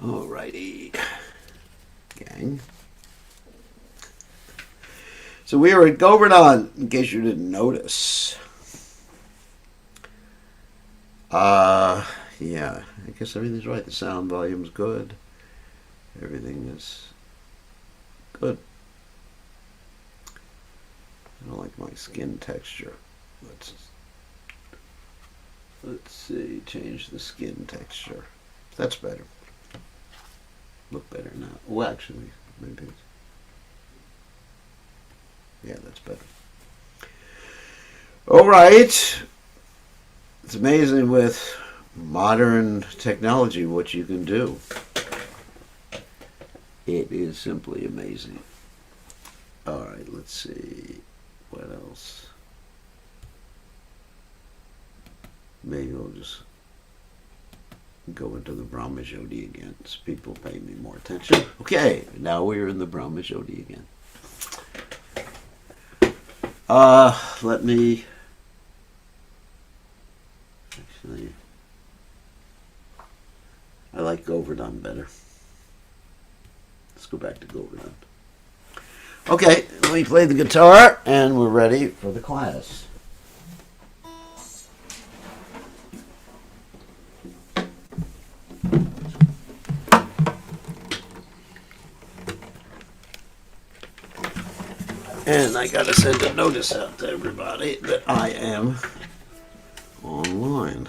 Alrighty, gang. So we are at Govardhan, in case you didn't notice. Yeah, I guess everything's right. The sound volume's good. Everything is good. I don't like my skin texture. Let's see, change the skin texture. That's better. Look better now. Well, actually, maybe. Yeah, that's better. All right. It's amazing with modern technology what you can do. It is simply amazing. All right, let's see. What else? Maybe we'll just go into the Brahma Jyoti again so people pay me more attention. Okay, now we're in the Brahma Jyoti again. Let me actually, I like Govardhan better. Let's go back to Govardhan. Okay, let me play the guitar and we're ready for the class. And I gotta send a notice out to everybody that I am online.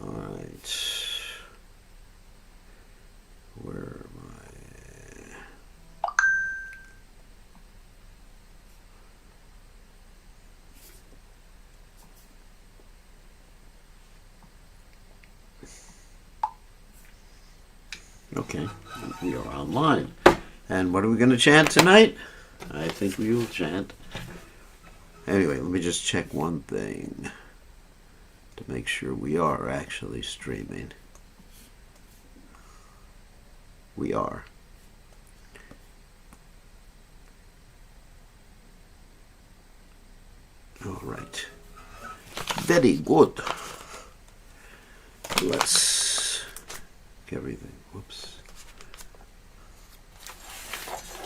All right. Where am I? Okay, we are online. And what are we going to chant tonight? I think we will chant. Anyway, let me just check one thing to make sure we are actually streaming. We are. All right. Very good. Let's get everything. Whoops.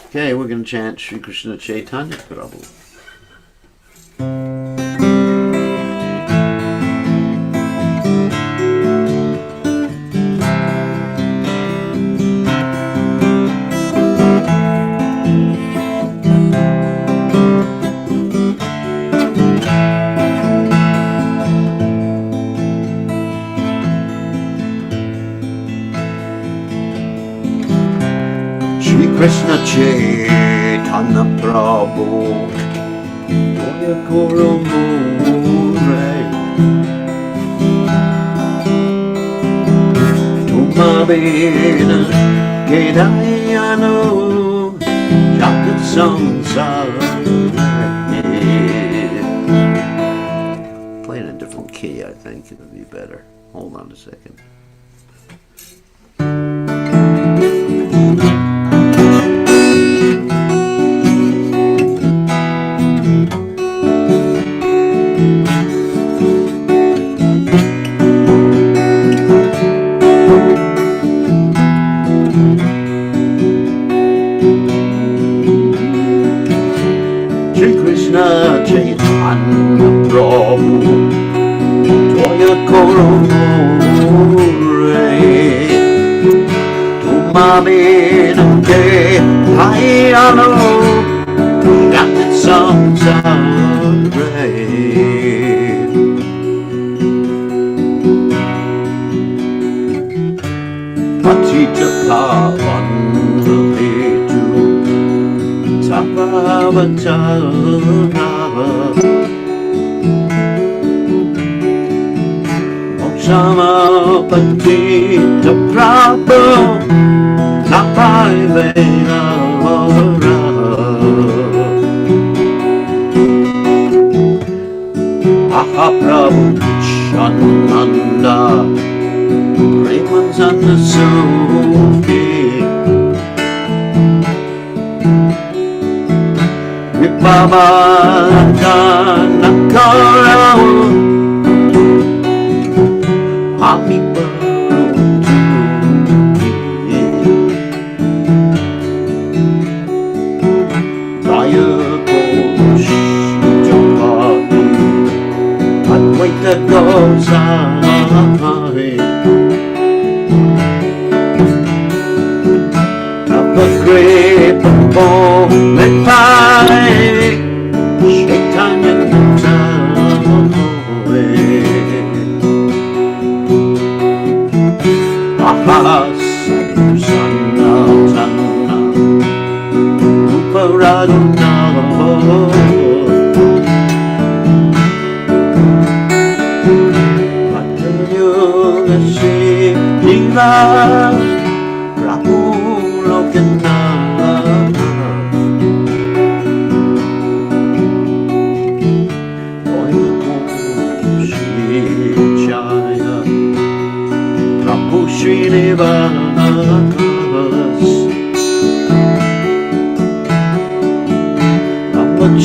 Okay, we're going to chant Sri Krishna Caitanya Prabhu. Krishna Caitanya Prabhu Toya Koromure Tumabena Kedayano Jagat Samsara. Play in a different key, I think it would be better. Hold on a second. Caitanya Prabhu Toya Koromure Tumabena Kedayano Jagat Samsara. Patita Pavana Hetu Tapavatara Samapatita Prabhu Napaivena Aha Prabhu Shananda Premanzana Suki Vipavana Nakara bkgoswami, Kripa Moment Pare, Caitanya Caritamrta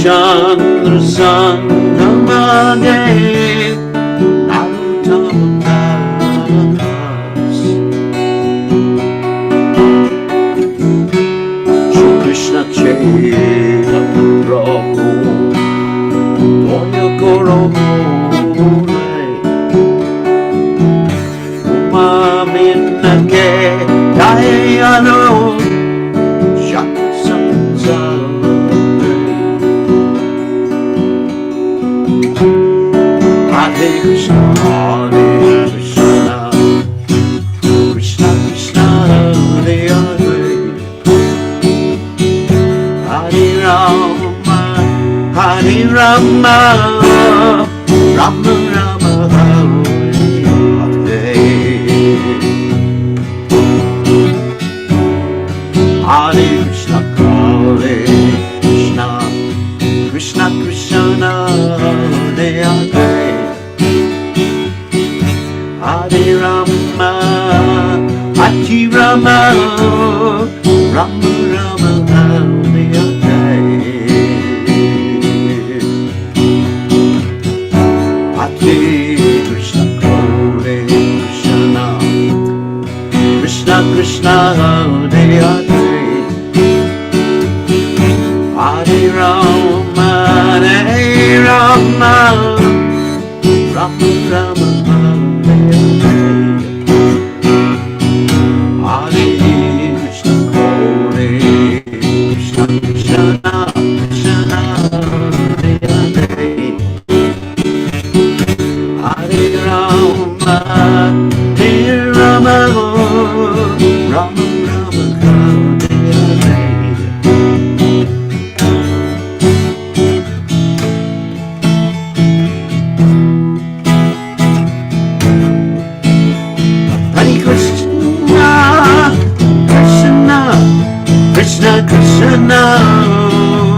Chandra Sangha Madhya Untitled Chapter Krishna Caritamrta Madhya Umamina Dayano Shaksansa Hare Krishna, Krishna Krishna, Hare Hare, Hare Rama, Hare Rama, Rama Rama, Hare Hare, Hare Krishna, Hare Krishna, Krishna Krishna, Hare Hare. Hare Rama, Hare Rama, Rama Rama, Hare Hare. Hare Krishna, Hare Krishna, Krishna Krishna, Hare Hare. Hare Rama, Hare Rama, Rama Rama. Krishna Krishna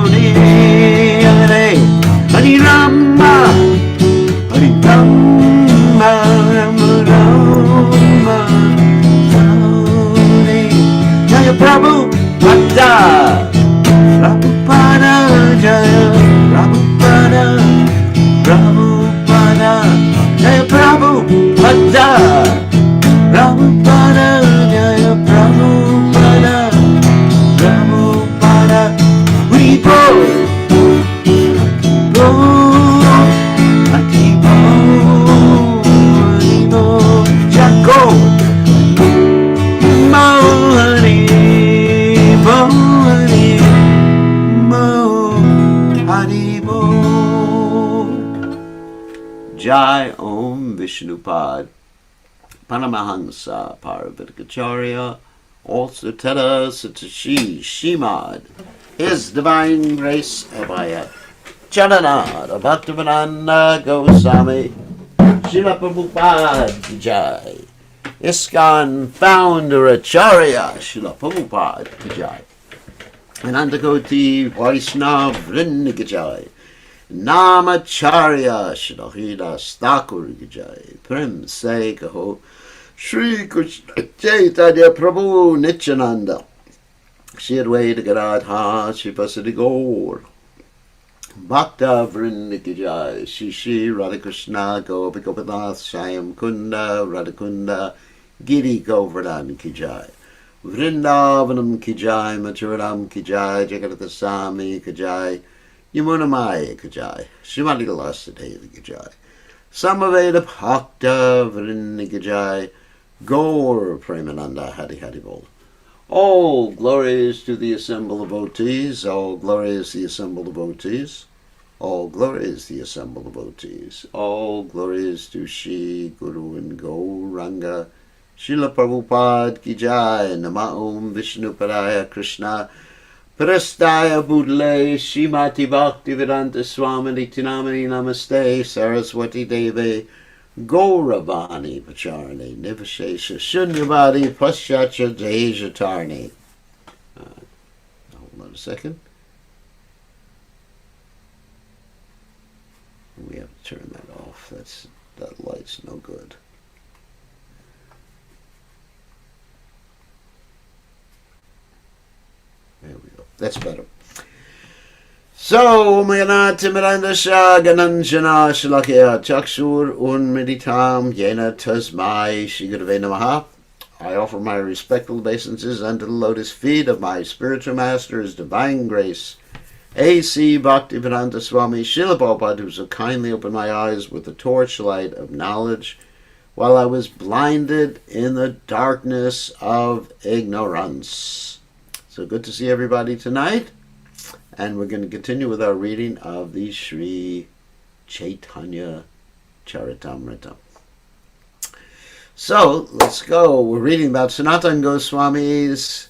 Hare Hare, Hare Rama, Hare Rama, Rama Rama, Hare Jaya Prabhupada, Prabhupada Jaya Prabhupada, Prabhupada Jaya Prabhupada, Prabhupada Jaya Prabhupada. Prabhupada, we go, Jaco, Mohani, Mohani, Mohani, Jai Om Vishnupad, Paramahansa Paravatikacharya. Also Teta Satashi Shimad, His Divine Grace Abhaya Charanada Bhaktivedanta Goswami Srila Prabhupada Jai, ISKCON Founder Acharya Srila Prabhupada Jai, Anandakoti Vaishnava Vrinda Jai, Namacharya Srila Hridas Thakur Jai, Prem Se Kaho Shri Krishna Caitanya Prabhu Nityananda, Shri Advaita Gadadhar Sripasadi Gaur, Bhakta Vrinda Ki Jai, Shri Shri Radhakrishna Gopi Gopinath Shyam Kunda Radhakunda Giri Govardhan Ki Jai, Vrindavanam ki jai, Mathuram ki jai, Jagadatasami ki jai, Yamunamaya ki jai, Shrimati Vilasadeva ki jai, Samaveda Bhakta Vrinda ki jai, Gaur Premananda Hari Hari Bol. All glories to the assembled devotees, all glories the assembled devotees, all glories the assembled devotees, all glories to Shri Guru and Gauranga, Srila Prabhupada ki jai, Nama Om Vishnu Padaya Krishna, Prastaya Budle, Shrimati Bhaktivedanta Swami Nityanamani Namaste, Saraswati Devi, Gauravani Pacharani, Nivashesha Shunyavadi Paschacha Dejatarni. Hold on a second. We have to turn that off. That light's no good. There we go. That's better. So, Mayana Timirandasha Gananjana Shalakya Chakshur Unmeditam Yena Tasmai Shigurave Namaha. I offer my respectful obeisances unto the lotus feet of my spiritual master, His Divine Grace, A.C. Bhaktivedanta Swami Srila Prabhupada, who so kindly opened my eyes with the torchlight of knowledge while I was blinded in the darkness of ignorance. So good to see everybody tonight. And we're going to continue with our reading of the Sri Caitanya Caritamrta. So, let's go. We're reading about Sanatana Goswami's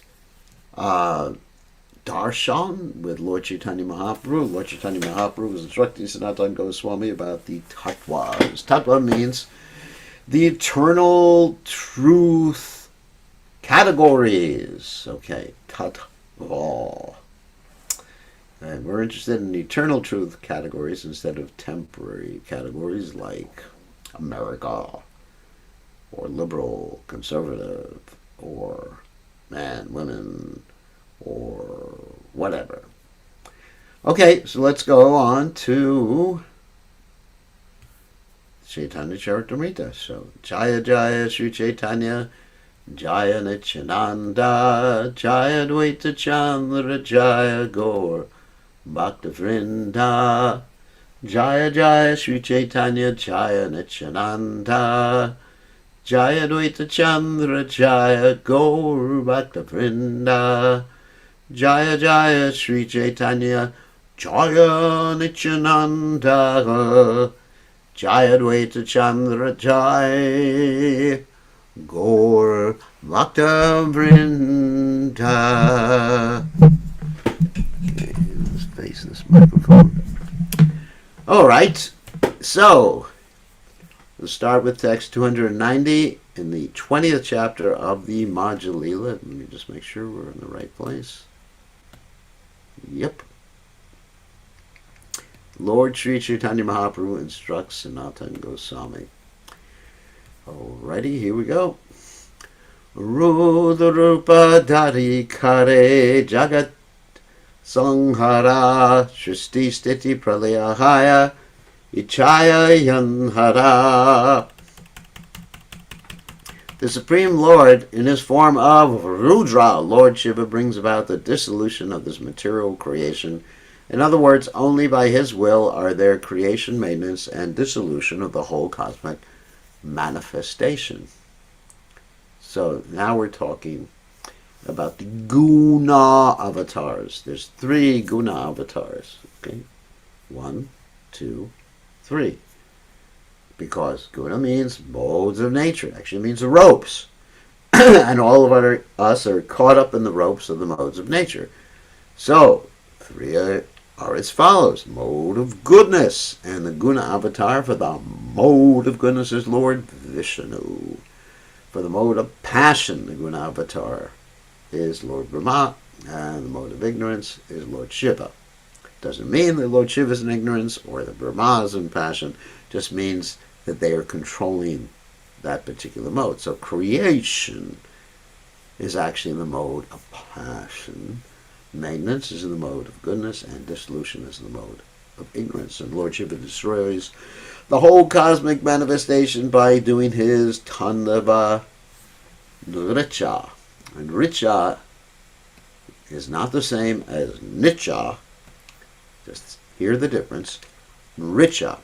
darshan with Lord Chaitanya Mahaprabhu. Lord Chaitanya Mahaprabhu was instructing Sanatana Goswami about the tattvas. Tattva means the eternal truth categories. Okay, tattva. And we're interested in eternal truth categories instead of temporary categories like America, or liberal, conservative, or man, women, or whatever. Okay, so let's go on to Caitanya Caritamrta. So, Jaya Jaya Sri Caitanya, Jaya Nityananda, Jaya Dvaita Chandra, Jaya Gaur Bhakta Vrinda, Jaya Jaya Sri Caitanya, Jaya Nityananda, Jaya Dvaita Chandra, Jaya Gaur Bhakta Vrinda, Jaya Jaya Sri Caitanya, Jaya Nityananda, Jaya Dvaita Chandra, Jaya Gaur Bhakta Vrinda. Face this microphone. All right, so we'll start with text 290 in the 20th chapter of the Madhya Lila. Let me just make sure we're in the right place. Yep. Lord Sri Chaitanya Mahaprabhu instructs Sanatana Goswami. Alrighty, here we go. Rudra Dari Kare Jagat Sanghara Shristi Stiti Pralayahaya Ichaya Yanhara. The Supreme Lord, in his form of Rudra, Lord Shiva, brings about the dissolution of this material creation. In other words, only by his will are there creation, maintenance, and dissolution of the whole cosmic manifestation. So now we're talking about the Guna Avatars. There's 3 Guna Avatars. Okay, 1, 2, 3. Because Guna means modes of nature. It actually means the ropes. And all of us are caught up in the ropes of the modes of nature. So, 3 are as follows. Mode of goodness. And the Guna Avatar for the mode of goodness is Lord Vishnu. For the mode of passion, the Guna Avatar is Lord Brahma, and the mode of ignorance is Lord Shiva. Doesn't mean that Lord Shiva is in ignorance or that Brahma is in passion, just means that they are controlling that particular mode. So creation is actually in the mode of passion, maintenance is in the mode of goodness, and dissolution is in the mode of ignorance. And Lord Shiva destroys the whole cosmic manifestation by doing his Tandava Nricha. And Richa is not the same as Nitya. Just hear the difference. Richa.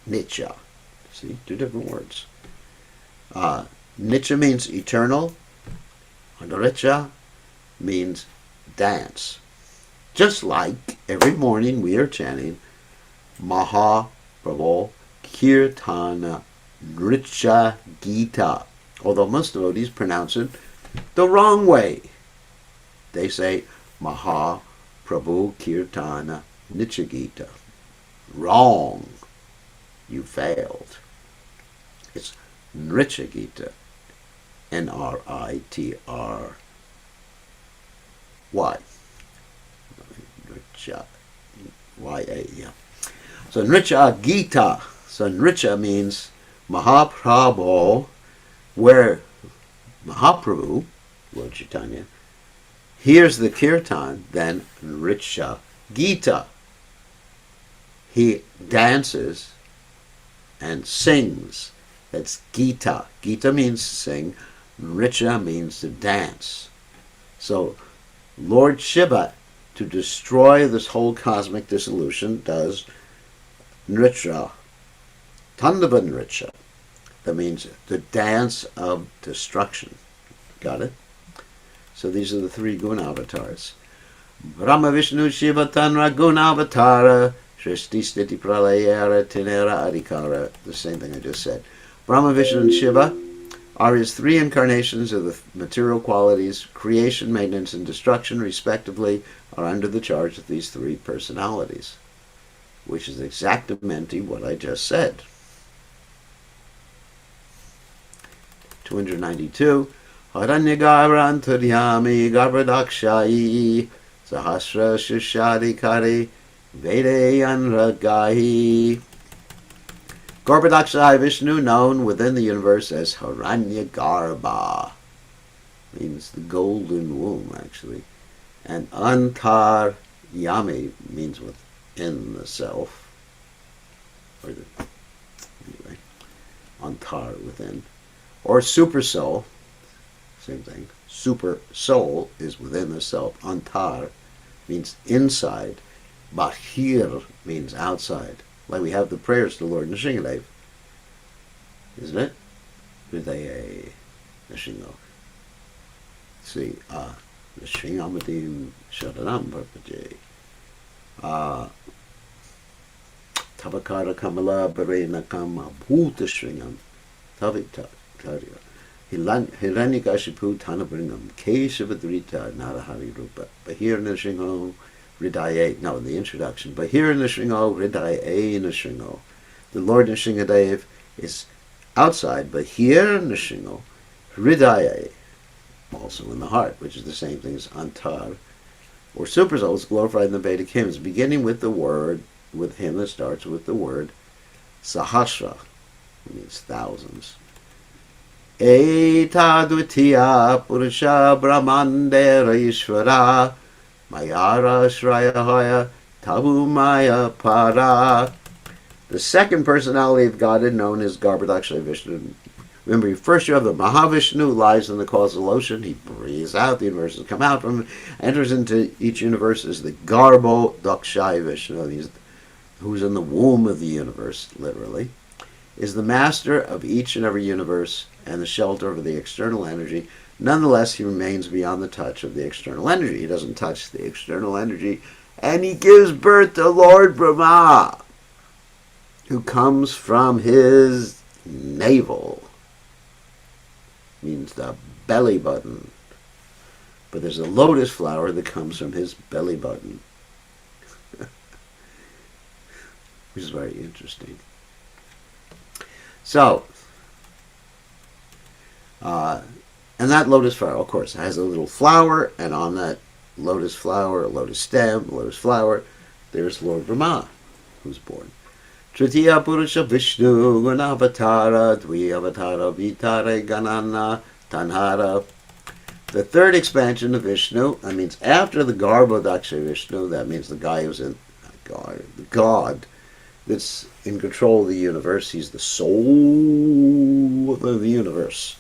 Nitya. See, two different words. Nitya means eternal, and Richa means dance. Just like every morning we are chanting Mahaprabhu Kirtana Nritya Gita. Although most devotees pronounce it the wrong way. They say Mahaprabhu Kirtana Nritya Gita. Wrong. You failed. It's Nritya Gita. N-R-I-T-R-Y. Nritya. Y-A, yeah. So Nritya Gita. So Nritya means Mahaprabhu, where Mahaprabhu, Lord Chaitanya, hears the kirtan, then Nritya Gita. He dances and sings. That's Gita. Gita means sing. Nritya means to dance. So Lord Shiva, to destroy this whole cosmic dissolution, does Nritya. Tandava Nritya. That means the dance of destruction. Got it? So these are the three Guna Avatars. Brahma, Vishnu, Shiva, Tanra, Guna Avatara, Shrishti, Stiti, Pralayara, Tinera, Adhikara. The same thing I just said. Brahma, Vishnu, and Shiva are his three incarnations of the material qualities. Creation, maintenance, and destruction, respectively, are under the charge of these three personalities, which is exactamente what I just said. 292. Haranyagara antaryami garbhadakshai sahasra shishadikari vede anragahi. Garbhadakshai Vishnu, known within the universe as Haranyagarbha, means the golden womb, actually. And Antaryami means within the self. Or anyway, Antar, within. Or super soul, same thing. Super soul is within the self. Antar means inside. Bahir means outside. Like we have the prayers to Lord Nrsingadev, isn't it? Hridaya Nrsingo. See, Nrsingamati Sharanam Parpaje. Tavakara Kamala Barena Kama Bhuta Shringam Tavita Tarya. Hiranyakashipu Tanabringam Keshavadrita Narahari Rupa. Bahir Nrsingo Hridaya. No, in the introduction. Bahir Nrsingo Hridaya Nrsingo. The Lord Nrsingadev is outside, but here Nrsingo Hridaya, also in the heart, which is the same thing as Antar, or super souls glorified in the Vedic hymns, beginning with the word, with hymn that starts with the word Sahasra, it means thousands. Eta Dvitiya Purusha Brahmandera Ishvara Mayara Shrayahaya Tabu Maya Para. The second personality of Godhead, known as Garbhadakshay Vishnu. Remember, first you have the Mahavishnu, who lies in the causal ocean. He breathes out, the universes come out from him, enters into each universe as the Garbhodakshay Vishnu, who's in the womb of the universe, literally, is the master of each and every universe and the shelter of the external energy. Nonetheless, he remains beyond the touch of the external energy. He doesn't touch the external energy, and he gives birth to Lord Brahma, who comes from his navel. Means the belly button. But there's a lotus flower that comes from his belly button. Which is very interesting. So, and that lotus flower, of course, has a little flower, and on that lotus flower, a lotus stem, lotus flower, there's Lord Brahma, who's born. Tritiya Purusha Vishnu Guna Avatara Dvi Avatara Vitare Ganana Tanhara. The third expansion of Vishnu, that means after the Garbhodakshay Vishnu, that means the guy who's in the God that's in control of the universe. He's the soul of the universe.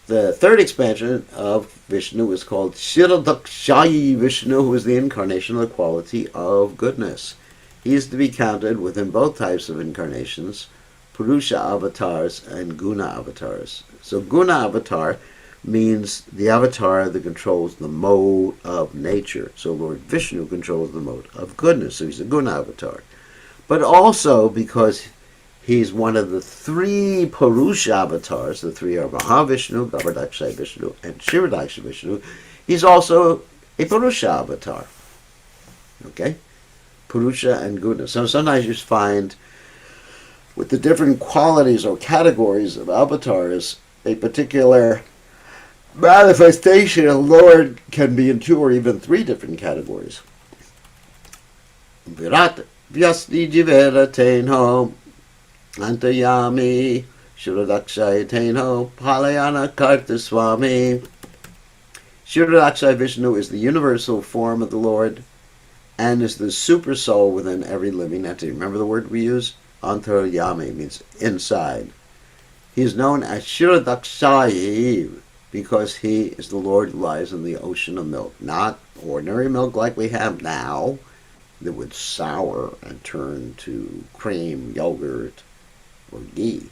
The third expansion of Vishnu is called Kshirodakshayi Vishnu, who is the incarnation of the quality of goodness. He is to be counted within both types of incarnations, Purusha avatars and Guna avatars. So Guna avatar means the avatar that controls the mode of nature. So Lord Vishnu controls the mode of goodness, so he's a Guna avatar. But also because he's one of the three Purusha avatars, the three are Mahavishnu, Garbhodakshay Vishnu, and Kshirodakshay Vishnu, he's also a Purusha avatar. Okay? Purusha and Guna. So sometimes you find with the different qualities or categories of avatars, a particular manifestation of the Lord can be in 2 or even 3 different categories. Virat Vyasni Jivera Tenho Antayami Kshirodakshay Tenho Palayana Kartaswami. Kshirodakshay Vishnu is the universal form of the Lord and is the super soul within every living entity. Remember the word we use? Antaryami means inside. He is known as Kshirodakshayi because he is the Lord who lies in the ocean of milk. Not ordinary milk like we have now that would sour and turn to cream, yogurt, or ghee.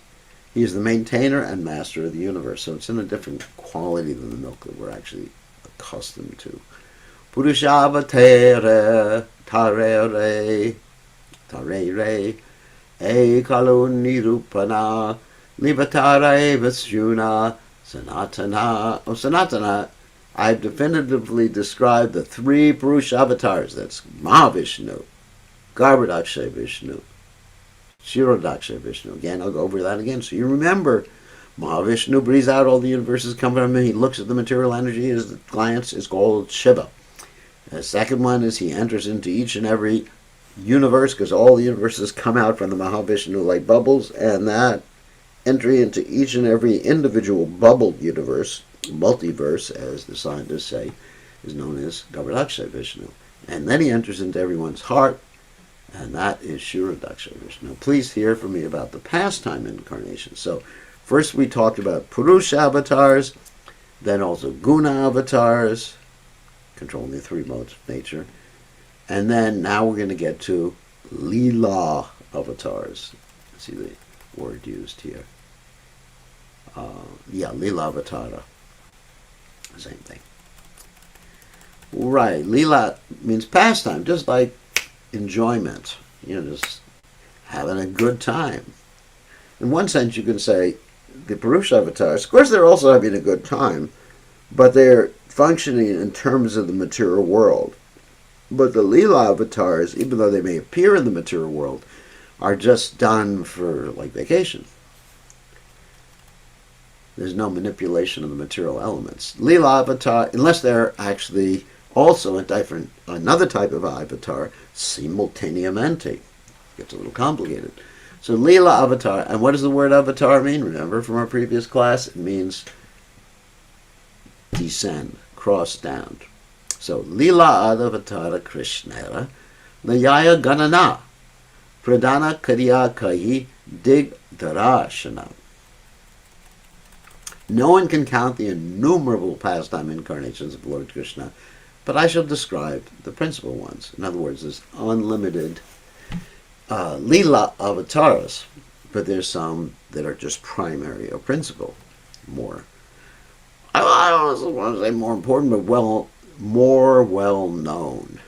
He is the maintainer and master of the universe, so it's in a different quality than the milk that we're actually accustomed to. Purushavatare tarere ekalu nirupana livatare vasjuna sanatana. Sanatana, I've definitively described the 3 Purusha avatars. That's Mahavishnu, Garbhodakshay Vishnu, Kshirodakshay Vishnu. Again, I'll go over that again so you remember. Mahavishnu breathes out, all the universes come from him. He looks at the material energy. His glance is called Shiva. The second one is he enters into each and every universe because all the universes come out from the Mahavishnu like bubbles, and that entry into each and every individual bubbled universe, multiverse as the scientists say, is known as Garbhodakshay Vishnu. And then he enters into everyone's heart, and that is Kshirodakshay Vishnu. Please hear from me about the pastime incarnation. So first we talked about Purusha avatars, then also Guna avatars, controlling the 3 modes of nature. And then now we're going to get to lila avatars. Let's see the word used here. Lila avatara. Same thing. Right. Lila means pastime, just like enjoyment. Just having a good time. In one sense, you can say the Purusha avatars, of course, they're also having a good time, but they're functioning in terms of the material world. But the lila avatars, even though they may appear in the material world, are just done for like vacation. There's no manipulation of the material elements. Lila avatar, unless they're actually also another type of avatar, simultaneamente. Gets a little complicated. So lila avatar, and what does the word avatar mean? Remember from our previous class, it means descend, cross down. So lila avatara krishnera layaya ganana pradana kariya kahi dig darashana. No one can count the innumerable pastime incarnations of Lord Krishna, but I shall describe the principal ones. In other words, there's unlimited lila avatars, but there's some that are just primary or principal. I don't want to say more important, but more well known.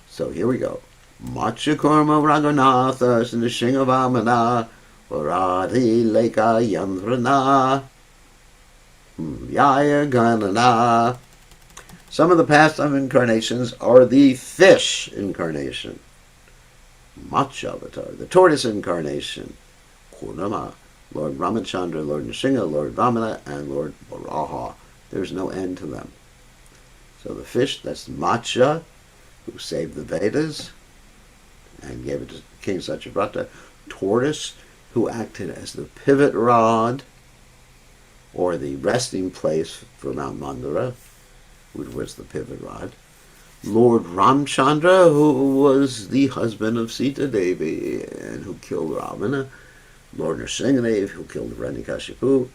So here we go. Machakurma Raghunatha Sindhishingavamana Varadi Leka Yandrana Yaya Ganana. Some of the pastime incarnations are the fish incarnation, Matsya avatar, the tortoise incarnation, Kurama, Lord Ramachandra, Lord Nrsimha, Lord Vamana, and Lord Varaha. There's no end to them. So the fish, that's Matsya, who saved the Vedas and gave it to King Satyavrata. Tortoise, who acted as the pivot rod or the resting place for Mount Mandara, which was the pivot rod. Lord Ramchandra, who was the husband of Sita Devi and who killed Ravana. Lord Nrsimhadev, who killed Hiranyakashipu.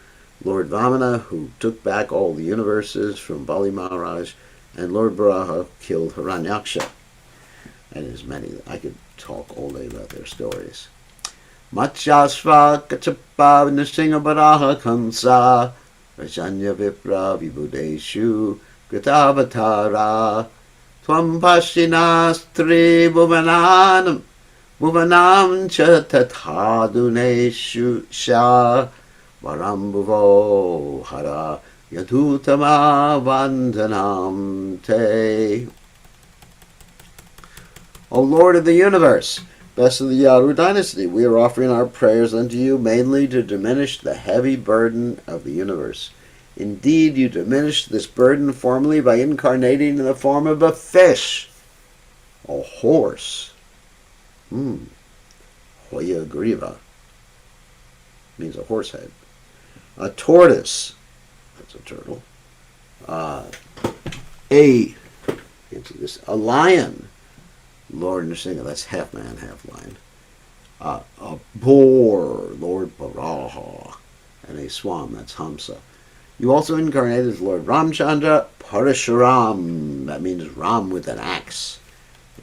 Lord Vamana, who took back all the universes from Bali Maharaj, and Lord Varaha killed Hiranyaksha. And there's many. I could talk all day about their stories. Matsyasva Kachapa Nrsinga Varaha Kamsa Rajanya Vipra Vibhudeshu Guna Avatars Tvam Pashinastri Bhuvananam Bhuvanam Cha Tathaduneshu Sha Varambhuvo Hara Yadutama Vandanam Te. O Lord of the universe, best of the Yadu dynasty, we are offering our prayers unto you mainly to diminish the heavy burden of the universe. Indeed, you diminished this burden formerly by incarnating in the form of a fish, a horse. Hoya Griva means a horse head. A tortoise, that's a turtle. Can't see this. A lion, Lord Nrsinga, that's half man, half lion. A boar, Lord Varaha, and a swan, that's Hamsa. You also incarnated as Lord Ramchandra Parashuram, that means Ram with an axe,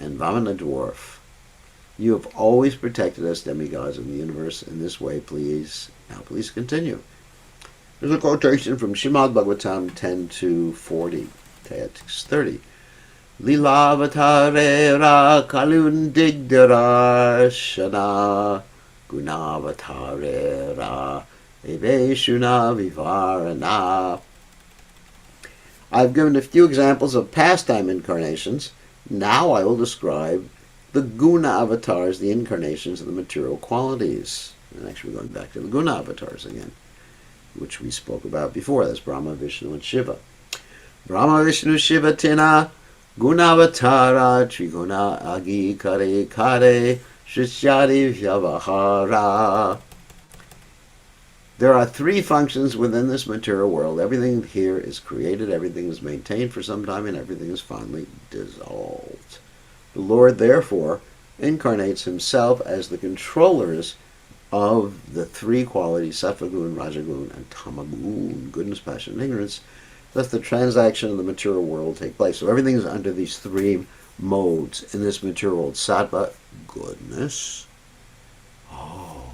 and Vamana dwarf. You have always protected us, demigods of the universe, in this way, please. Now please continue. There's a quotation from Srimad Bhagavatam 10-40, text 30. Lila Avatarera Kalun Digdara Shana Guna Avatarera Eveshuna Vivarana. I've given a few examples of pastime incarnations. Now I will describe the Guna Avatars, the incarnations of the material qualities. And actually we're going back to the Guna Avatars again, which we spoke about before. That's Brahma, Vishnu, and Shiva. Brahma, Vishnu, Shiva, Tina, Guna Avatara, Triguna, Agi, Kare, Kare, Shishyari, Vyavahara. There are three functions within this material world. Everything here is created, everything is maintained for some time, and everything is finally dissolved. The Lord, therefore, incarnates himself as the controllers of the three qualities, Sattvagun, Rajagun, and Tamagun, goodness, passion, and ignorance. Thus the transaction of the material world take place. So everything is under these three modes in this material world. Sattva, goodness. Oh,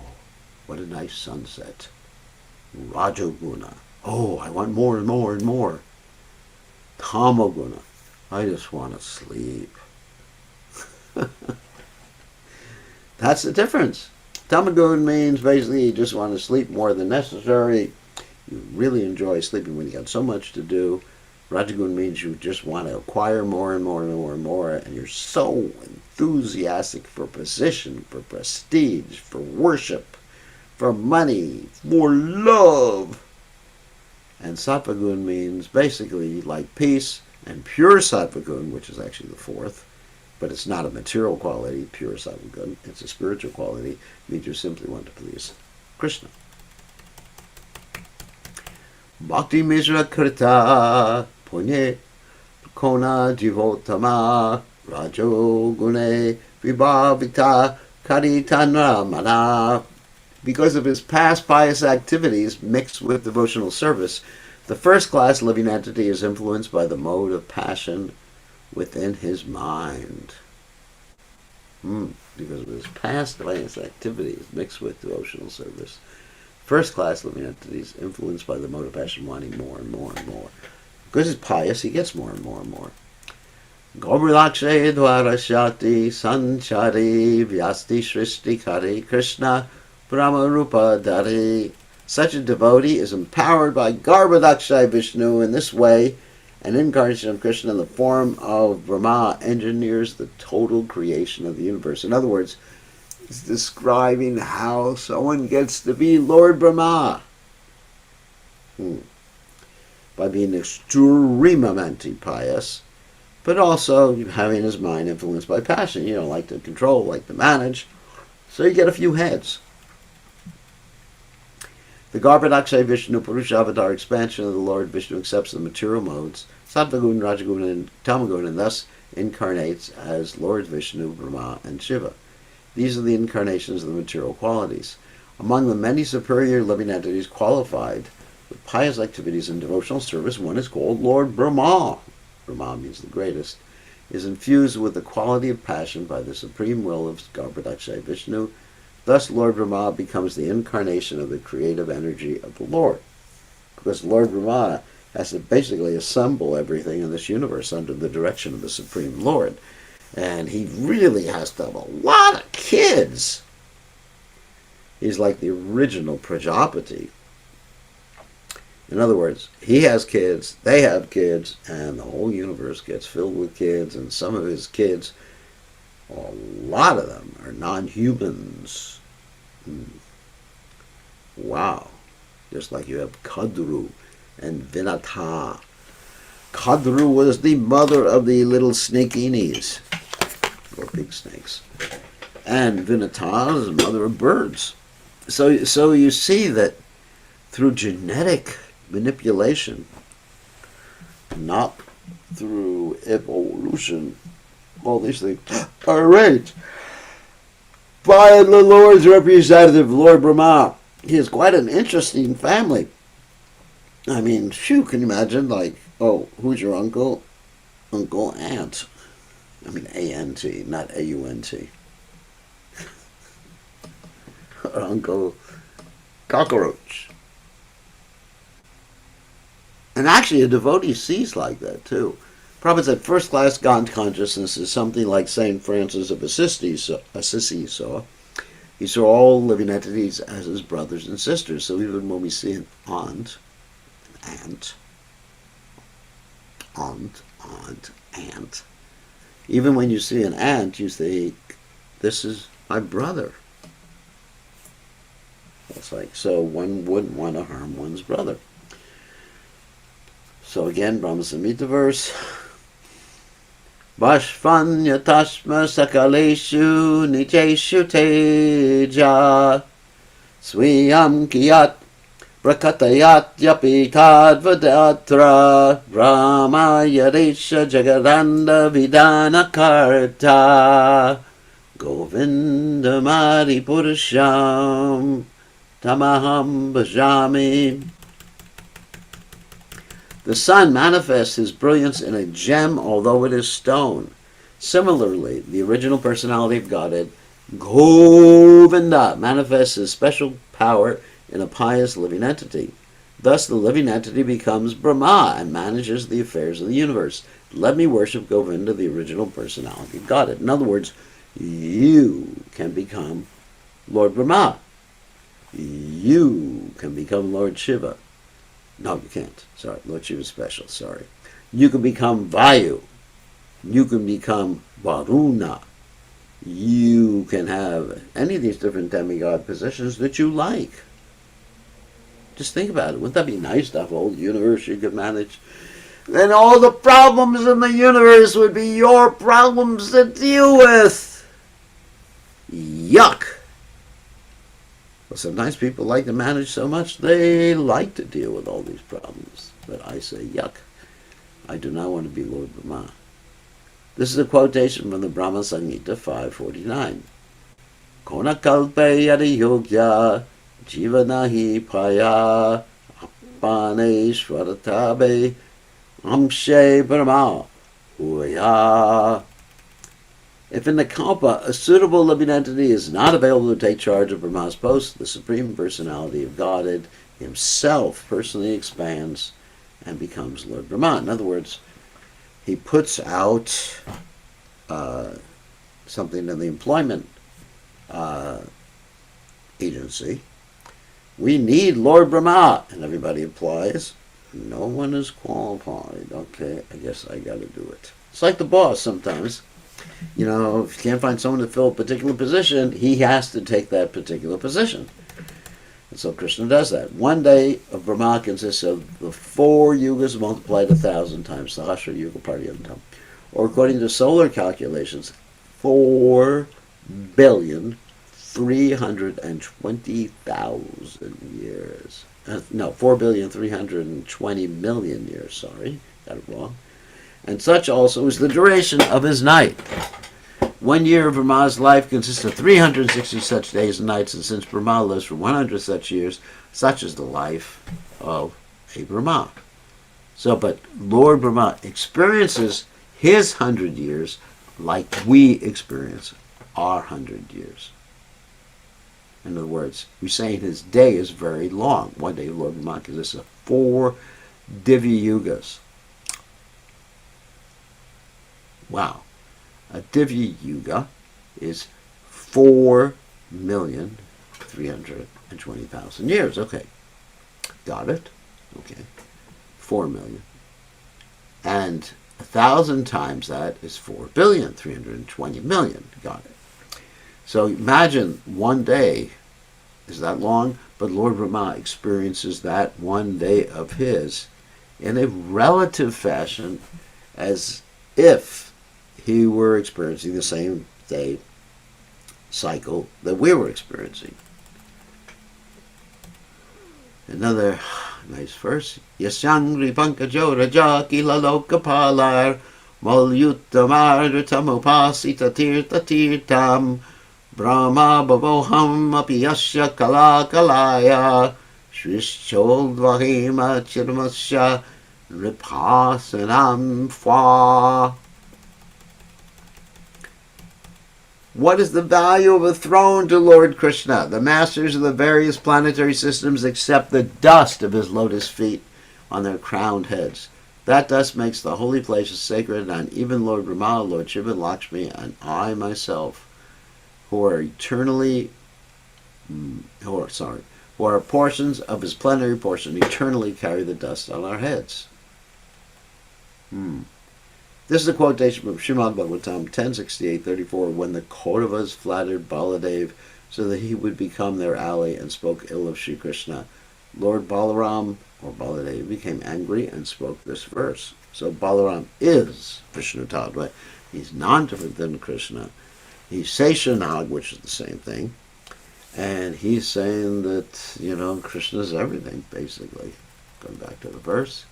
what a nice sunset. Rajoguna. Oh, I want more and more and more. Tamoguna. I just want to sleep. That's the difference. Tamagun means basically you just want to sleep more than necessary. You really enjoy sleeping when you got so much to do. Rajagun means you just want to acquire more and more and more and more, and you're so enthusiastic for position, for prestige, for worship, for money, for love. And Sattvagun means basically like peace, and pure Sattvagun, which is actually the fourth, but it's not a material quality, pure Sattvagun, it's a spiritual quality, means you simply want to please Krishna. Bhakti Mishra Krita Punye Kona Jivotama Rajo Gune Vibhavita Caitanya Madhya. Because of his past pious activities mixed with devotional service, the first-class living entity is influenced by the mode of passion within his mind. Because of his past pious activities mixed with devotional service, first-class living entities influenced by the mode of passion, wanting more and more and more. Because he's pious, he gets more and more and more. Gobulakshe Dwara Shakti Sanchari Vyasti Shrishti Kari Krishna Brahma Rupa Dari. Such a devotee is empowered by Garbhodakshai Vishnu. In this way, an incarnation of Krishna in the form of Brahma engineers the total creation of the universe. In other words, it's describing how someone gets to be Lord Brahma. By being extremely pious, but also having his mind influenced by passion. You don't like to control, like to manage. So you get a few heads. The Garbhodakshai Vishnu Purusha Avatar expansion of the Lord Vishnu accepts the material modes, Sattvagun, Rajagun, and Tamagun, and thus incarnates as Lord Vishnu, Brahma, and Shiva. These are the incarnations of the material qualities. Among the many superior living entities qualified with pious activities and devotional service, one is called Lord Brahma. Brahma means the greatest, is infused with the quality of passion by the supreme will of Garbhodakshay Vishnu. Thus, Lord Brahma becomes the incarnation of the creative energy of the Lord. Because Lord Brahma has to basically assemble everything in this universe under the direction of the Supreme Lord. And he really has to have a lot of kids. He's like the original Prajapati. In other words, he has kids, they have kids, and the whole universe gets filled with kids, and some of his kids, a lot of them, are non-humans. Wow. Just like you have Kadru and Vinata. Kadru was the mother of the little snakinis, or big snakes. And Vinata is the mother of birds. So you see that through genetic manipulation, not through evolution, all these things are arranged by the Lord's representative, Lord Brahma. He has quite an interesting family. I mean, phew, can you imagine, like, oh, who's your uncle? Uncle Ant. I mean, A-N-T, not A-U-N-T. Or Uncle Cockroach. And actually, a devotee sees like that, too. Prabhupada said first-class God consciousness is something like St. Francis of Assisi saw. He saw all living entities as his brothers and sisters. So even when we see an aunt, even when you see an ant, you think, this is my brother. It's like, so one wouldn't want to harm one's brother. So again, Brahma Samhita verse. Vashvanya tashma sakaleshu nijeshu teja swiyam kiyat prakatayat yapi tadvadatra Brahma yadesha jagadanda vidana karta Govinda mari purusham tamaham bhajami. The sun manifests his brilliance in a gem, although it is stone. Similarly, the original personality of Godhead, Govinda, manifests his special power in a pious living entity. Thus, the living entity becomes Brahma and manages the affairs of the universe. Let me worship Govinda, the original personality of Godhead. In other words, you can become Lord Brahma. You can become Lord Shiva. No, you can't. Sorry, Lord Shiva is special. Sorry. You can become Vayu. You can become Varuna. You can have any of these different demigod positions that you like. Just think about it. Wouldn't that be nice to have a whole universe you could manage? Then all the problems in the universe would be your problems to deal with. Yuck. Well, sometimes people like to manage so much, they like to deal with all these problems. But I say, yuck. I do not want to be Lord Brahma. This is a quotation from the Brahma Samhita 549. Kona kalpe yadi yogya jivanahi paya apane shvaratabe amshe brahma huya. If in the Kalpa a suitable living entity is not available to take charge of Brahma's post, the Supreme Personality of Godhead himself personally expands and becomes Lord Brahma. In other words, he puts out something in the employment agency. We need Lord Brahma. And everybody applies. No one is qualified. Okay, I guess I got to do it. It's like the boss sometimes. You know, if you can't find someone to fill a particular position, he has to take that particular position. And so Krishna does that. One day of Brahma consists of the 4 yugas multiplied 1,000 times, Sahasra Yuga Paryantam. Or according to solar calculations, 4,320,000 years. 4,320,000,000 years, sorry, got it wrong. And such also is the duration of his night. 1 year of Brahma's life consists of 360 such days and nights, and since Brahma lives for 100 such years, such is the life of a Brahma. So, but Lord Brahma experiences his 100 years like we experience our 100 years. In other words, we're saying his day is very long. One day Lord Brahma consists of 4 Divya Yugas. Wow. A Divya Yuga is 4,320,000 years. Okay. Got it? Okay. 4 million. And 1,000 times that is 4,320,000,000. Got it. So imagine one day is that long, but Lord Brahma experiences that one day of his in a relative fashion as if he were experiencing the same day cycle that we were experiencing. Another nice verse. Yasyangri pankajo raja kila lokapalar malyuttamartamupasita tirta tirtam Brahma bhavoham api yasya kala kalaya Shrishcholdvahima chirmasya ripasanam fa. What is the value of a throne to Lord Krishna? The masters of the various planetary systems accept the dust of his lotus feet on their crowned heads. That dust makes the holy places sacred, and even Lord Brahma, Lord Shiva, Lakshmi, and I myself, who are portions of his plenary portion, eternally carry the dust on our heads. This is a quotation from Srimad Bhagavatam 10.68.34, when the Kauravas flattered Baladev so that he would become their ally and spoke ill of Sri Krishna. Lord Balaram, or Baladev, became angry and spoke this verse. So Balaram is Vishnu Tattva. He's non-different than Krishna. He's Seshanag, which is the same thing. And he's saying that, Krishna's everything, basically. Going back to the verse.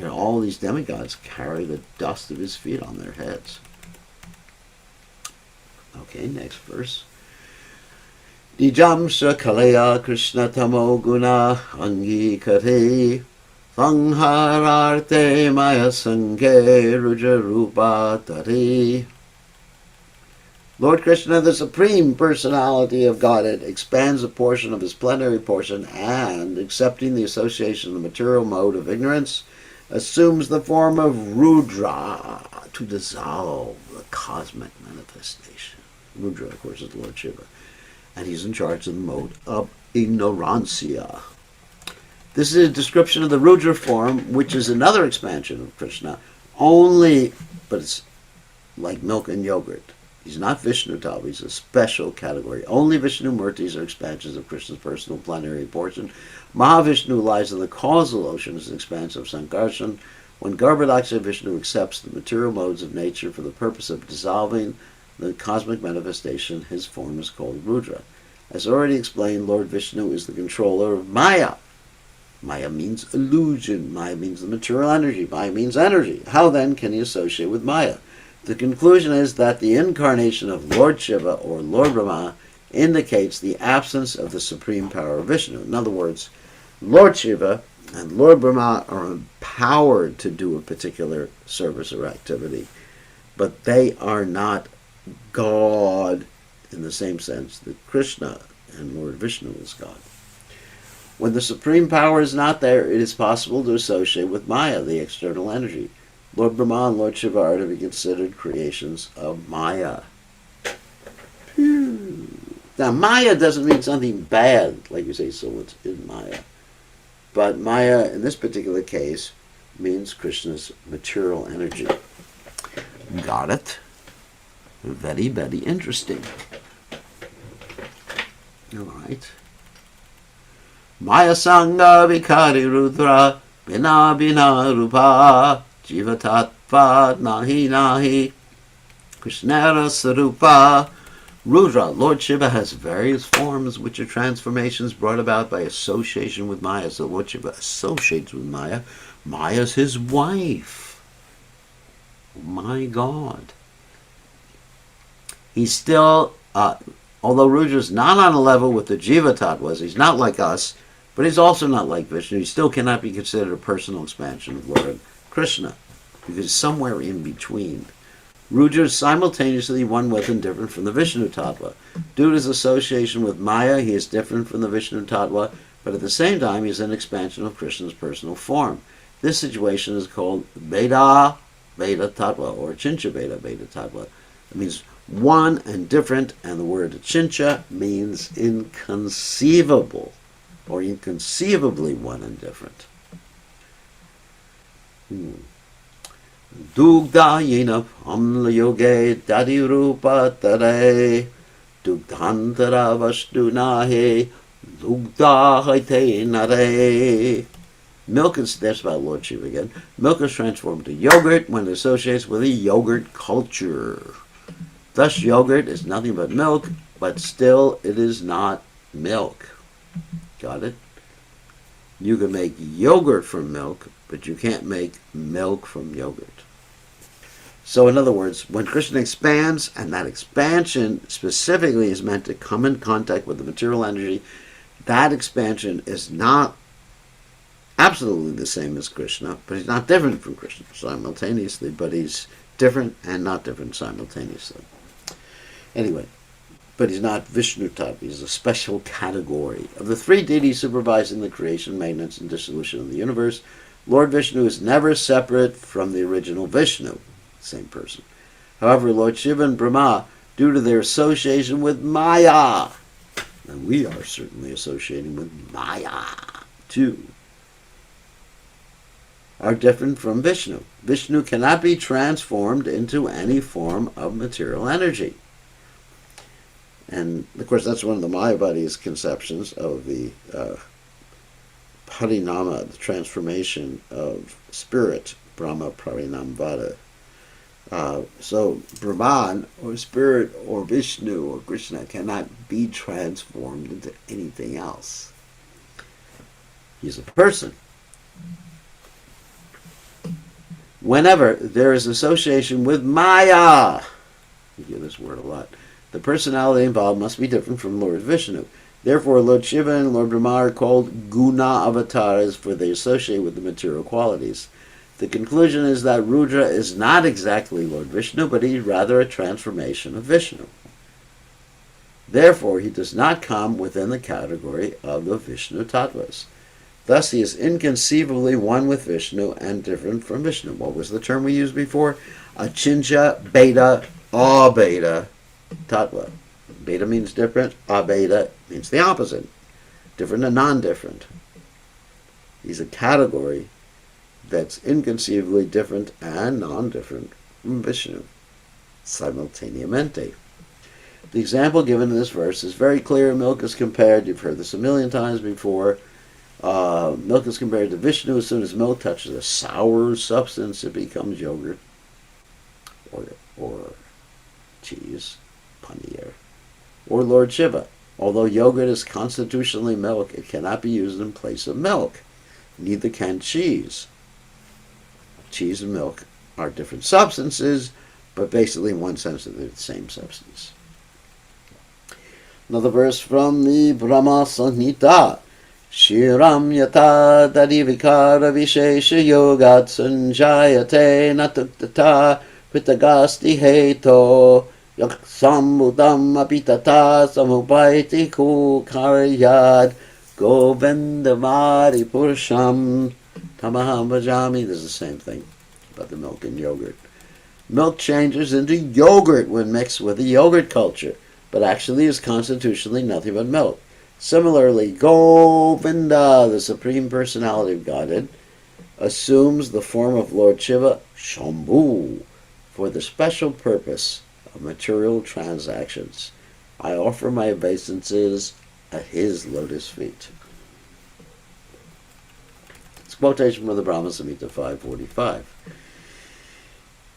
All these demigods carry the dust of his feet on their heads. Okay, next verse. Dijamsha kalaya Krishna tamo guna angi kare sanghararte maya sange ruja rupa tari. Lord Krishna, the Supreme Personality of Godhead, expands a portion of his plenary portion and, accepting the association of the material mode of ignorance, assumes the form of Rudra to dissolve the cosmic manifestation. Rudra, of course, is the Lord Shiva. And he's in charge of the mode of ignorancia. This is a description of the Rudra form, which is another expansion of Krishna, but it's like milk and yogurt. He's not Vishnu Tattva, he's a special category. Only Vishnu Murtis are expansions of Krishna's personal plenary portion. Mahavishnu lies in the causal ocean as an expanse of Sankarshan. When Garbhodaksha Vishnu accepts the material modes of nature for the purpose of dissolving the cosmic manifestation, his form is called Rudra. As already explained, Lord Vishnu is the controller of Maya. Maya means illusion. Maya means the material energy. Maya means energy. How then can he associate with Maya? The conclusion is that the incarnation of Lord Shiva or Lord Brahma indicates the absence of the supreme power of Vishnu. In other words, Lord Shiva and Lord Brahma are empowered to do a particular service or activity, but they are not God in the same sense that Krishna and Lord Vishnu is God. When the supreme power is not there, it is possible to associate with Maya, the external energy. Lord Brahma and Lord Shiva are to be considered creations of Maya. Now, Maya doesn't mean something bad, like you say, so it's in Maya. But Maya, in this particular case, means Krishna's material energy. Got it? Very, very interesting. All right. Maya Sangha Vikari Rudra Bina Bina Rupa Jiva Tattva Nahi Nahi Krishnara Sarupa. Rudra, Lord Shiva, has various forms which are transformations brought about by association with Maya. So Lord Shiva associates with Maya. Maya's his wife. My God. He's still, although Rudra's not on a level with the Jiva Tattvas, he's not like us, But he's also not like Vishnu. He still cannot be considered a personal expansion of Lord Krishna, because somewhere in between. Rudra is simultaneously one with and different from the Vishnu Tattva. Due to his association with Maya, he is different from the Vishnu Tattva, but at the same time he is an expansion of Krishna's personal form. This situation is called Veda Tattva, or Chincha Veda Tattva. It means one and different, and the word Chincha means inconceivable, or inconceivably one and different. Dugda yena amla yoge dadi rupa tare dugdhantara vashtunahe dugda haite nare. Milk is, that's about Lord Shiva again. Milk is transformed to yogurt when it associates with a yogurt culture. Thus yogurt is nothing but milk, but still it is not milk. Got it? You can make yogurt from milk, but you can't make milk from yogurt. So in other words, when Krishna expands, and that expansion specifically is meant to come in contact with the material energy, that expansion is not absolutely the same as Krishna, but he's not different from Krishna simultaneously, but he's different and not different simultaneously. Anyway, but he's not Vishnu Tattva, he's a special category. Of the three deities supervising the creation, maintenance, and dissolution of the universe, Lord Vishnu is never separate from the original Vishnu, same person. However, Lord Shiva and Brahma, due to their association with Maya, and we are certainly associating with Maya too, are different from Vishnu. Vishnu cannot be transformed into any form of material energy. And of course that's one of the Mayavadi's conceptions of the parinama, the transformation of spirit, Brahma Parinamvada. So Brahman, or spirit, or Vishnu, or Krishna cannot be transformed into anything else. He's a person. Whenever there is association with Maya, you hear this word a lot, the personality involved must be different from Lord Vishnu. Therefore, Lord Shiva and Lord Brahma are called Guna Avatars, for they associate with the material qualities. The conclusion is that Rudra is not exactly Lord Vishnu, but he is rather a transformation of Vishnu. Therefore, he does not come within the category of the Vishnu Tattvas. Thus, he is inconceivably one with Vishnu and different from Vishnu. What was the term we used before? Achincha Beta Abeta Tattva. Beta means different, Abeta means the opposite. Different and non-different. He's a category that's inconceivably different and non-different from Vishnu, simultaneamente. The example given in this verse is very clear. Milk is compared, you've heard this a million times before, milk is compared to Vishnu. As soon as milk touches a sour substance, it becomes yogurt or cheese, paneer. Or Lord Shiva. Although yogurt is constitutionally milk, it cannot be used in place of milk. Neither can cheese. Cheese and milk are different substances, but basically in one sense they're the same substance. Another verse from the Brahma Samhita. Shiram yata dadivikara vishesha yogat sanjayate natuktata pitagasti heto yaksambudam apitata samupaiti kukarayad govindamari purusham tamaham bhajami. This is the same thing about the milk and yogurt. Milk changes into yogurt when mixed with the yogurt culture, but actually is constitutionally nothing but milk. Similarly, Govinda, the Supreme Personality of Godhead, assumes the form of Lord Shiva, Shambu, for the special purpose of material transactions. I offer my obeisances at his lotus feet. It's a quotation from the Brahma Samhita 545.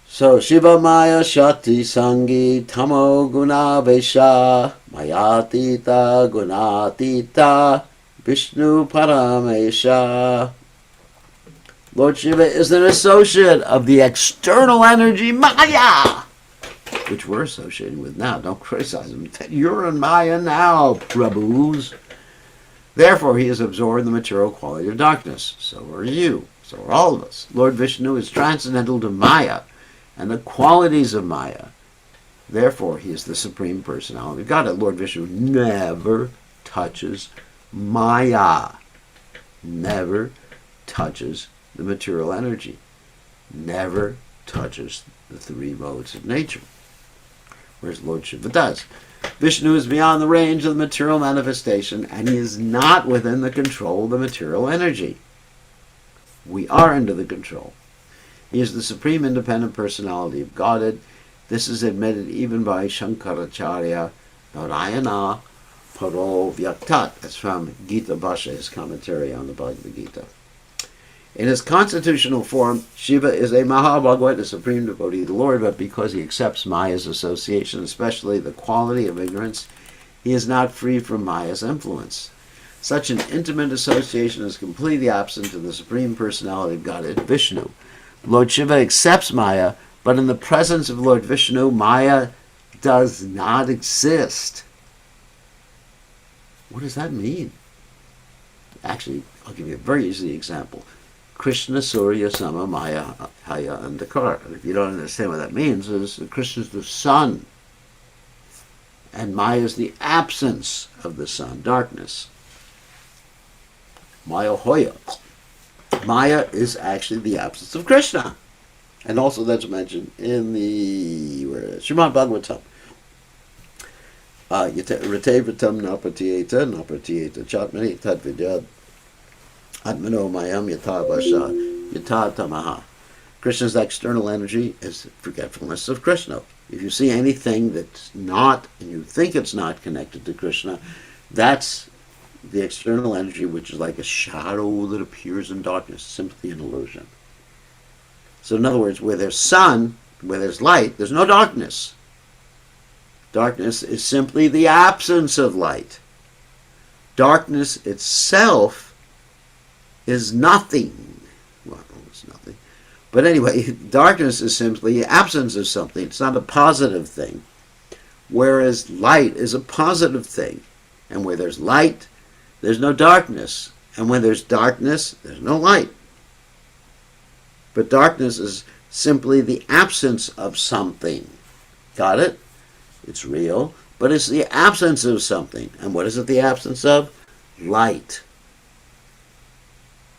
So, Shiva Maya Shakti Sangi Tamo Guna Vesha Mayatita Gunatita Vishnu Paramesha. Lord Shiva is an associate of the external energy Maya, which we're associating with now. Don't criticize him. You're in Maya now, Prabhus. Therefore, he has absorbed the material quality of darkness. So are you. So are all of us. Lord Vishnu is transcendental to Maya and the qualities of Maya. Therefore, he is the Supreme Personality of God. Lord Vishnu never touches Maya. Never touches the material energy. Never touches the three modes of nature. Whereas Lord Shiva does. Vishnu is beyond the range of the material manifestation, and he is not within the control of the material energy. We are under the control. He is the Supreme Independent Personality of Godhead. This is admitted even by Shankaracharya Narayana Paro Vyaktat. That's from Gita Bhasha, his commentary on the Bhagavad Gita. In his constitutional form, Shiva is a Mahabhagavad, a supreme devotee of the Lord, but because he accepts Maya's association, especially the quality of ignorance, he is not free from Maya's influence. Such an intimate association is completely absent to the Supreme Personality of Godhead, Vishnu. Lord Shiva accepts Maya, but in the presence of Lord Vishnu, Maya does not exist. What does that mean? Actually, I'll give you a very easy example. Krishna, Surya, Sama, Maya, Haya, and Dakar. And if you don't understand what that means, is that Krishna is the sun, and Maya is the absence of the sun, darkness. Maya Hoya. Maya is actually the absence of Krishna. And also that's mentioned in the Srimad Bhagavatam. Ritevatam napatiyeta chatmani tadvidyad atmano mayam yata vasha yata tamaha. Krishna's external energy is forgetfulness of Krishna. If you see anything that's not, and you think it's not connected to Krishna, that's the external energy, which is like a shadow that appears in darkness, simply an illusion. So in other words, where there's sun, where there's light, there's no darkness. Darkness is simply the absence of light. Darkness itself is nothing. Well, it's nothing. But anyway, darkness is simply the absence of something. It's not a positive thing. Whereas light is a positive thing. And where there's light, there's no darkness. And when there's darkness, there's no light. But darkness is simply the absence of something. Got it? It's real, but it's the absence of something. And what is it the absence of? Light.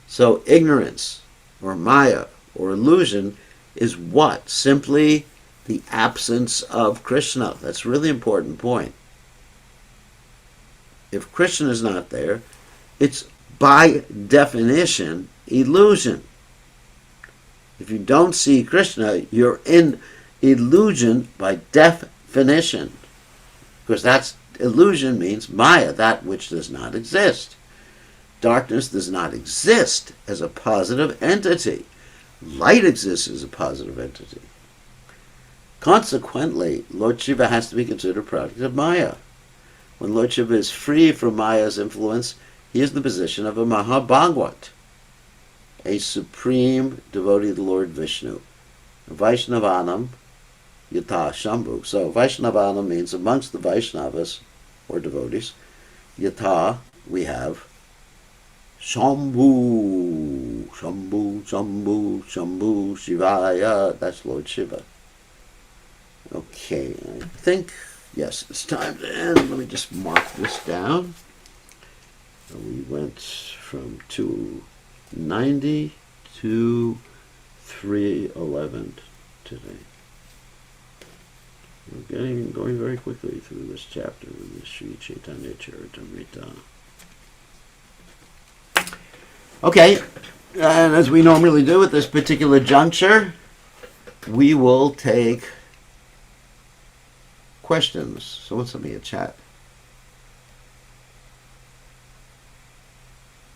So ignorance, or Maya, or illusion is what? Simply the absence of Krishna. That's a really important point. If Krishna is not there, it's by definition illusion. If you don't see Krishna, you're in illusion by definition. Because that's illusion means Maya, that which does not exist. Darkness does not exist as a positive entity. Light exists as a positive entity. Consequently, Lord Shiva has to be considered a product of Maya. When Lord Shiva is free from Maya's influence, he is in the position of a Mahabhagavat, a supreme devotee of the Lord Vishnu. Vaishnavanam yata Shambu. So Vaishnavanam means amongst the Vaishnavas, or devotees, yata, we have Shambu, Shambu, Shambu, Shambu, Shivaya. That's Lord Shiva. Okay, I think, yes, it's time to end. Let me just mark this down. We went from 290 to 311 today. We're going very quickly through this chapter with the Sri Caitanya Caritamrta. Okay, and as we normally do at this particular juncture, we will take questions. So let's send me a chat.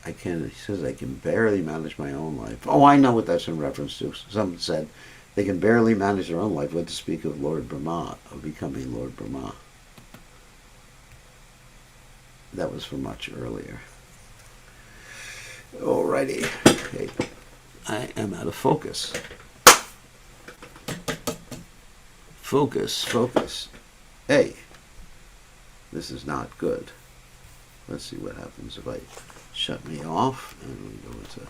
He says I can barely manage my own life. Oh, I know what that's in reference to. Someone said they can barely manage their own life. What to speak of Lord Brahma, of becoming Lord Brahma. That was from much earlier. Alrighty. Okay. I am out of focus. Focus, focus. Hey, this is not good. Let's see what happens if I shut me off and we go into...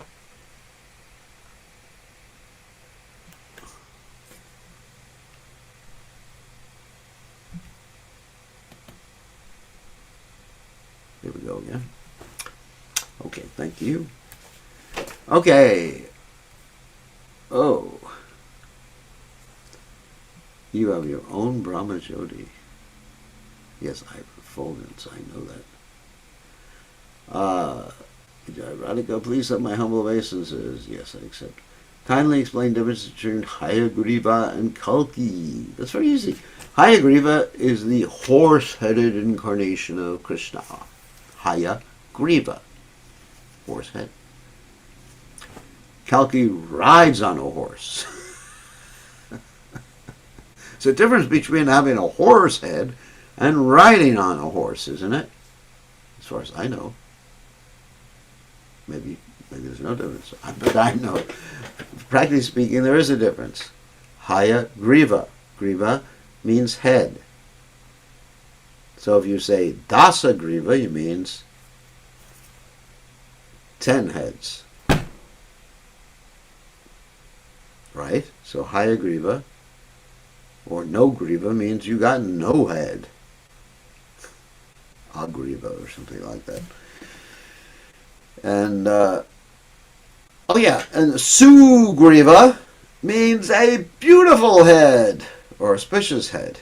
Here we go again. Okay, thank you. Okay. Oh. You have your own Brahma Jyoti. Yes, I have effulgence, I know that. Radhika, please have my humble obeisances. Yes, I accept. Kindly explain the difference between Hayagriva and Kalki. That's very easy. Hayagriva is the horse-headed incarnation of Krishna. Hayagriva. Horse head. Kalki rides on a horse. It's a difference between having a horse head and riding on a horse, isn't it? As far as I know. Maybe there's no difference. But I know. Practically speaking, there is a difference. Hayagriva. Griva means head. So if you say Dasa Griva, it means 10 heads. Right? So Hayagriva or no Griva means you got no head. Agriva or something like that. And, and Sugriva means a beautiful head or auspicious head.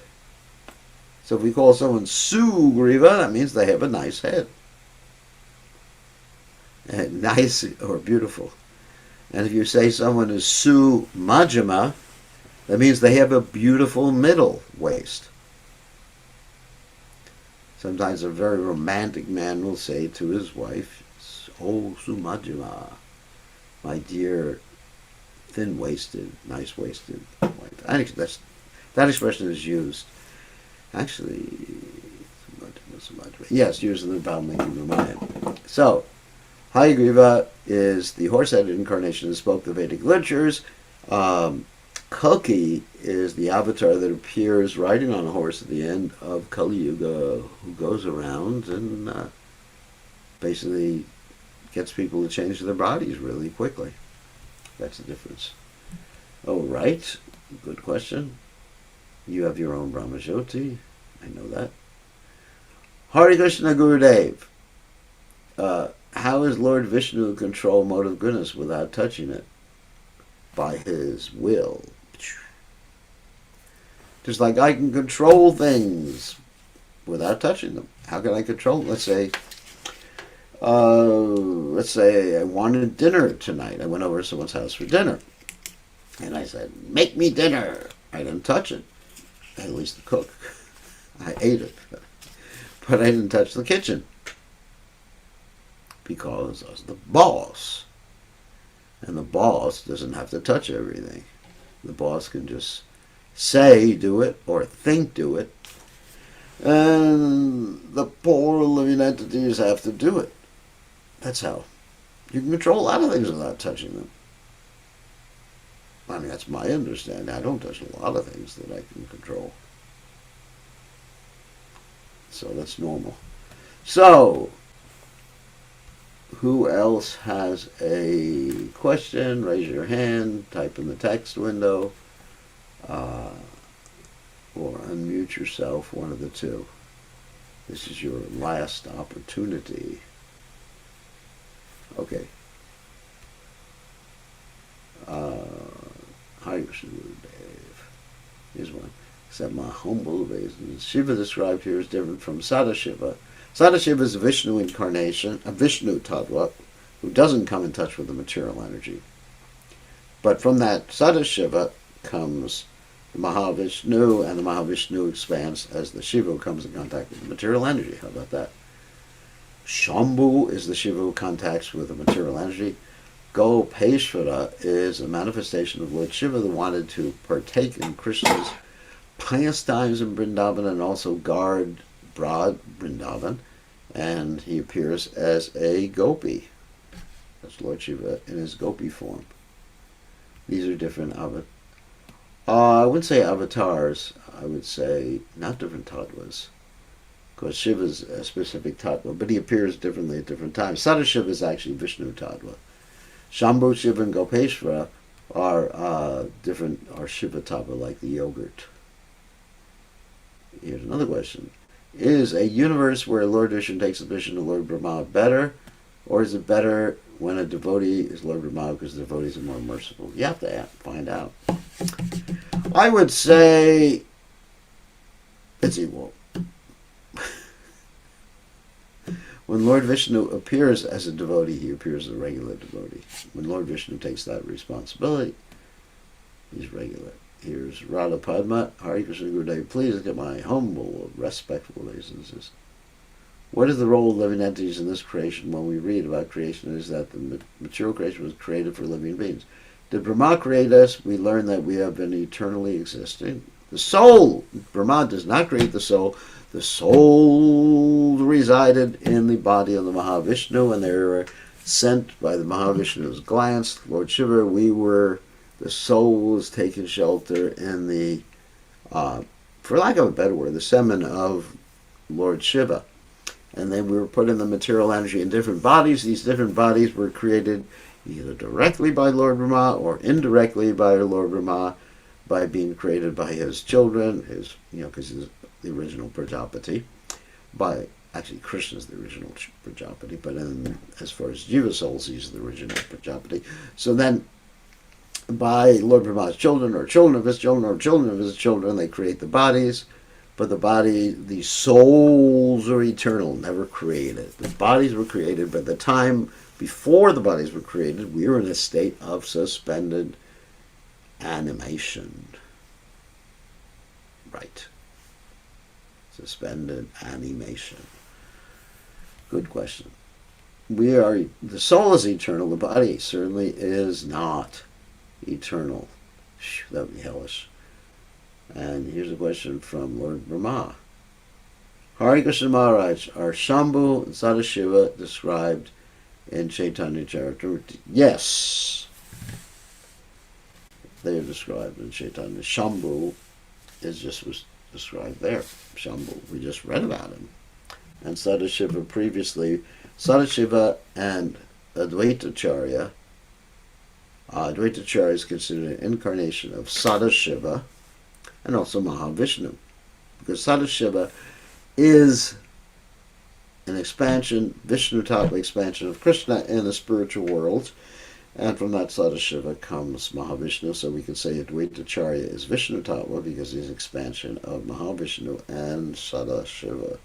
So if we call someone Sugriva, that means they have a nice head. And nice or beautiful. And if you say someone is Sumajjhima, that means they have a beautiful middle waist. Sometimes a very romantic man will say to his wife, "Oh, Sumajjhima, my dear thin-waisted, nice-waisted wife." That expression is used. Actually, yes, used in the Valmiki Ramayana. So, Hayagriva is the horse-headed incarnation that spoke the Vedic literatures. Kalki is the avatar that appears riding on a horse at the end of Kali Yuga, who goes around and basically gets people to change their bodies really quickly. That's the difference. Oh, right. Good question. You have your own Brahma Jyoti. I know that. Hare Krishna Gurudev. How is Lord Vishnu control motive goodness without touching it? By his will. Just like I can control things without touching them. How can I control them? Let's say I wanted dinner tonight. I went over to someone's house for dinner. And I said, "Make me dinner." I didn't touch it. At least the cook. I ate it. But I didn't touch the kitchen. Because I was the boss. And the boss doesn't have to touch everything. The boss can just say do it or think do it. And the poor living entities have to do it. That's how. You can control a lot of things without touching them. I mean, that's my understanding. I don't touch a lot of things that I can control. So that's normal. So, who else has a question? Raise your hand, type in the text window, or unmute yourself, one of the two. This is your last opportunity. Okay. Hare Krishna Gurudev. Here's one. Except my humble obeisance. Shiva described here is different from Sadashiva. Sadashiva is a Vishnu incarnation, a Vishnu Tattva, who doesn't come in touch with the material energy. But from that Sadashiva comes the Mahavishnu, and the Mahavishnu expands as the Shiva who comes in contact with the material energy. How about that? Shambu is the Shiva who contacts with the material energy. Gopeshvara is a manifestation of Lord Shiva that wanted to partake in Krishna's pastimes in Vrindavan and also guard Brad Vrindavan, and he appears as a gopi. That's Lord Shiva in his gopi form. These are different avatars. I wouldn't say avatars. I would say not different tattvas. because Shiva is a specific tattva, but he appears differently at different times. Sadashiva is actually Vishnu tattva. Shambu, Shiva, and Gopeshvara are different, are Shiva tattva, like the yogurt. Here's another question. Is a universe where Lord Vishnu takes the position of Lord Brahma better, or is it better when a devotee is Lord Brahma because the devotees are more merciful? You have to find out. I would say it's equal. When Lord Vishnu appears as a devotee, he appears as a regular devotee. When Lord Vishnu takes that responsibility, he's regular. Here's Radha Padma. Hare Krishna Gurudev, please look at my humble, respectful obeisances. What is the role of living entities in this creation? When we read about creation, is that the material creation was created for living beings. Did Brahma create us? We learn that we have been eternally existing. The soul, Brahma does not create the soul. The soul resided in the body of the Mahavishnu, and they were sent by the Mahavishnu's glance. Lord Shiva, the soul was taking shelter in the, for lack of a better word, the semen of Lord Shiva. And then we were put in the material energy in different bodies. These different bodies were created either directly by Lord Brahma or indirectly by Lord Brahma, by being created by his children, because he's the original Prajapati. Actually, Krishna's the original Prajapati, but as far as Jiva souls, he's the original Prajapati. So then, by Lord Brahma's children, or children of his children, or children of his children, they create the bodies. But the souls are eternal, never created. The bodies were created, but the time before the bodies were created, we were in a state of suspended animation. Right. Suspended animation. Good question. The soul is eternal, the body certainly is not eternal. That would be hellish. And here's a question from Lord Brahma. Hare Krishna Maharaj, are Shambu and Sadashiva described in Caitanya Caritamrta? Yes. They are described in Caitanya. Shambu was described there. Shambu, we just read about him. And Sadashiva previously, Sadashiva and Advaitacharya. Advaitacharya is considered an incarnation of Sadashiva and also Mahavishnu, because Sadashiva is an expansion, Vishnu Tattva expansion of Krishna in the spiritual world, and from that Sadashiva comes Mahavishnu, so we can say Advaitacharya is Vishnu Tattva because he's an expansion of Mahavishnu and Sadashiva,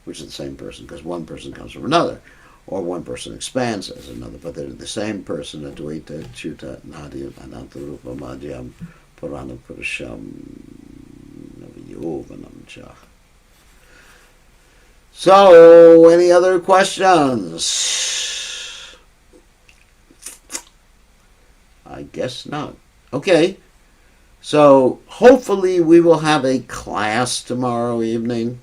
which is the same person, because one person comes from another, or one person expands as another, but they're the same person, Advaita, Chuta, Nadia, Anantarupa, Madhyam, Purana Purusham, Navayovanam Cha. So, any other questions? I guess not. Okay. So, hopefully we will have a class tomorrow evening.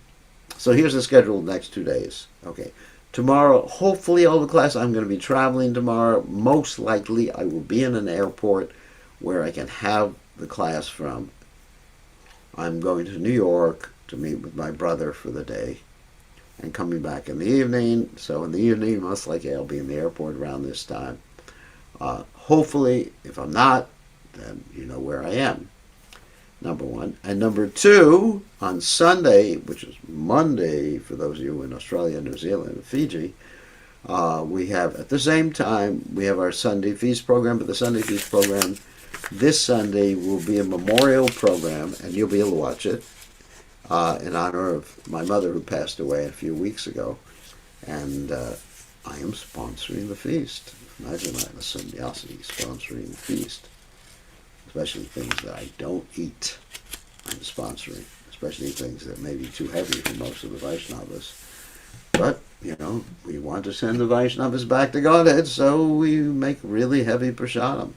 So, here's the schedule the next 2 days. Okay. Tomorrow, hopefully I'll have a class. I'm going to be traveling tomorrow. Most likely I will be in an airport where I can have the class from. I'm going to New York to meet with my brother for the day and coming back in the evening. So in the evening, most likely I'll be in the airport around this time. Hopefully, if I'm not, then you know where I am. Number one. And number two, on Sunday, which is Monday for those of you in Australia, New Zealand, and Fiji, we have, at the same time, we have our Sunday Feast program. But the Sunday Feast program this Sunday will be a memorial program, and you'll be able to watch it in honor of my mother who passed away a few weeks ago. And I am sponsoring the feast. Imagine that, the sannyasi sponsoring the feast. Especially things that I don't eat, I'm sponsoring. Especially things that may be too heavy for most of the Vaishnavas. But, we want to send the Vaishnavas back to Godhead, so we make really heavy prasadam.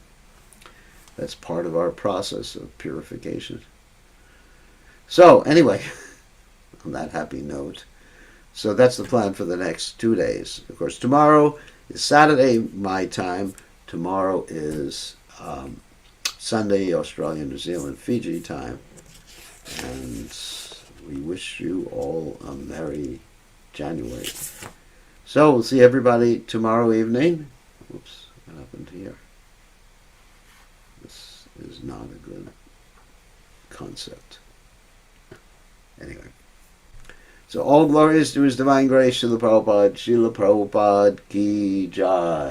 That's part of our process of purification. So, anyway, on that happy note, so that's the plan for the next 2 days. Of course, tomorrow is Saturday, my time. Tomorrow is Sunday, Australia, New Zealand, Fiji time. And we wish you all a Merry January. So we'll see everybody tomorrow evening. Oops, what happened here? This is not a good concept. Anyway. So all glories to His Divine Grace, Srila Prabhupada, Srila Prabhupada Ki Jai.